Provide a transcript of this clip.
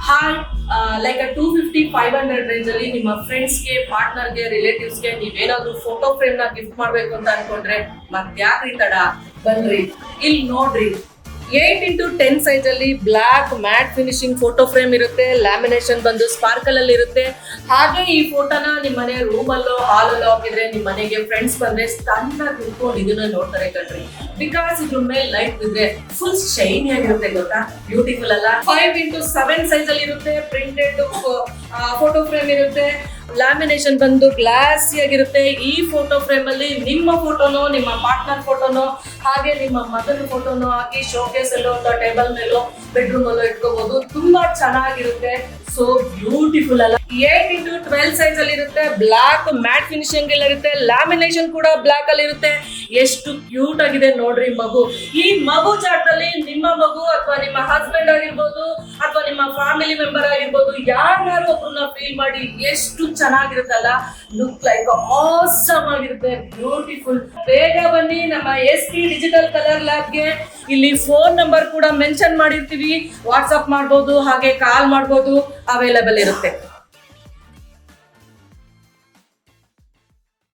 Hi like 250-500 range ಅಲ್ಲಿ ನಿಮ್ಮ ಫ್ರೆಂಡ್ಸ್ಗೆ, ಪಾರ್ಟ್ನರ್ಗೆ, ರಿಲೇಟಿವ್ಸ್ಗೆ ನೀವೇನಾದ್ರೂ ಫೋಟೋ ಫ್ರೇಮ್ ನ ಗಿಫ್ಟ್ ಮಾಡ್ಬೇಕು ಅಂತ ಅನ್ಕೊಂಡ್ರೆ ಮತ್ಯಾಕ್ರಿ ತಡ, ಬನ್ರಿ ಇಲ್ಲಿ ನೋಡ್ರಿ. 8x10 ಸೈಜ್ ಅಲ್ಲಿ black matte finishing photo frame ಇರುತ್ತೆ. ಲ್ಯಾಮಿನೇಷನ್ ಬಂದು ಸ್ಪಾರ್ಕಲ್ ಅಲ್ಲಿ ಇರುತ್ತೆ. ಹಾಗೆ ಈ ಫೋಟೋನ ನಿಮ್ಮ ಮನೆ ರೂಮ್ ಅಲ್ಲೋ ಹಾಲ್ ಅಲ್ಲೋ ಹಾಕಿದ್ರೆ ನಿಮ್ಮ ಮನೆಗೆ ಫ್ರೆಂಡ್ಸ್ ಬಂದ್ರೆ ಸಣ್ಣಾಗಿ ನಿಂತ್ಕೊಂಡು ಇದನ್ನ ನೋಡ್ತಾರೆ ಕಣ್ರಿ. ಬಿಕಾಸ್ ಇದ್ರ ಮೇಲೆ ಲೈಟ್ ಬಿದ್ರೆ ಫುಲ್ ಶೈನಿ ಆಗಿರುತ್ತೆ ಗೊತ್ತಾ, ಬ್ಯೂಟಿಫುಲ್ ಅಲ್ಲ. 5x7 ಸೈಜ್ ಅಲ್ಲಿ ಇರುತ್ತೆ. ಪ್ರಿಂಟೆಡ್ ಫೋಟೋ ಫ್ರೇಮ್ ಇರುತ್ತೆ. ಲ್ಯಾಮಿನೇಷನ್ ಬಂದು ಗ್ಲಾಸಿ ಆಗಿರುತ್ತೆ. ಈ ಫೋಟೋ ಫ್ರೇಮ್ ಅಲ್ಲಿ ನಿಮ್ಮ ಫೋಟೋನೋ, ನಿಮ್ಮ ಪಾರ್ಟ್ನರ್ ಫೋಟೋನೋ, ಹಾಗೆ ನಿಮ್ಮ ಮಗನ ಫೋಟೋನೋ ಹಾಕಿ ಶೋಕೇಸ್ ಅಲ್ಲೋ ಅಥವಾ ಟೇಬಲ್ ಮೇಲೋ ಬೆಡ್ರೂಮ್ ಅಲ್ಲೋ ಇಟ್ಕೋಬಹುದು. ತುಂಬಾ ಚೆನ್ನಾಗಿರುತ್ತೆ. ಸೊ ಬ್ಯೂಟಿಫುಲ್ ಅಲ್ಲ. 8x12 ಸೈಜ್ ಅಲ್ಲಿ ಇರುತ್ತೆ. ಬ್ಲಾಕ್ ಮ್ಯಾಟ್ ಫಿನಿಶಿಂಗ್ ಅಲ್ಲಿ ಇರುತ್ತೆ. ಲ್ಯಾಮಿನೇಷನ್ ಕೂಡ ಬ್ಲಾಕ್ ಅಲ್ಲಿ ಇರುತ್ತೆ. ಎಷ್ಟು ಕ್ಯೂಟ್ ಆಗಿದೆ ನೋಡ್ರಿ ಮಗು. ಈ ಮಗು ಜಾಗದಲ್ಲಿ ನಿಮ್ಮ ಮಗು ಅಥವಾ ನಿಮ್ಮ ಹಸ್ಬೆಂಡ್ ಆಗಿರ್ಬೋದು ಅಥವಾ ನಿಮ್ಮ ಫ್ಯಾಮಿಲಿ ಮೆಂಬರ್ ಆಗಿರ್ಬೋದು, ಯಾರು ಒಬ್ಬರನ್ನ ಫೀಲ್ ಮಾಡಿ ಎಷ್ಟು ಚೆನ್ನಾಗಿರುತ್ತಲ್ಲ. ಲುಕ್ ಲೈಕ್ ಆಸಮ್ ಆಗಿರುತ್ತೆ, ಬ್ಯೂಟಿಫುಲ್. ಬೇಗ ಬನ್ನಿ ನಮ್ಮ SP ಡಿಜಿಟಲ್ ಕಲರ್ ಲ್ಯಾಬ್ಗೆ. ಇಲ್ಲಿ ಫೋನ್ ನಂಬರ್ ಕೂಡ ಮೆನ್ಷನ್ ಮಾಡಿರ್ತೀವಿ. ವಾಟ್ಸ್ಆಪ್ ಮಾಡ್ಬೋದು, ಹಾಗೆ ಕಾಲ್ ಮಾಡ್ಬೋದು, ಅವೈಲೇಬಲ್ ಇರುತ್ತೆ.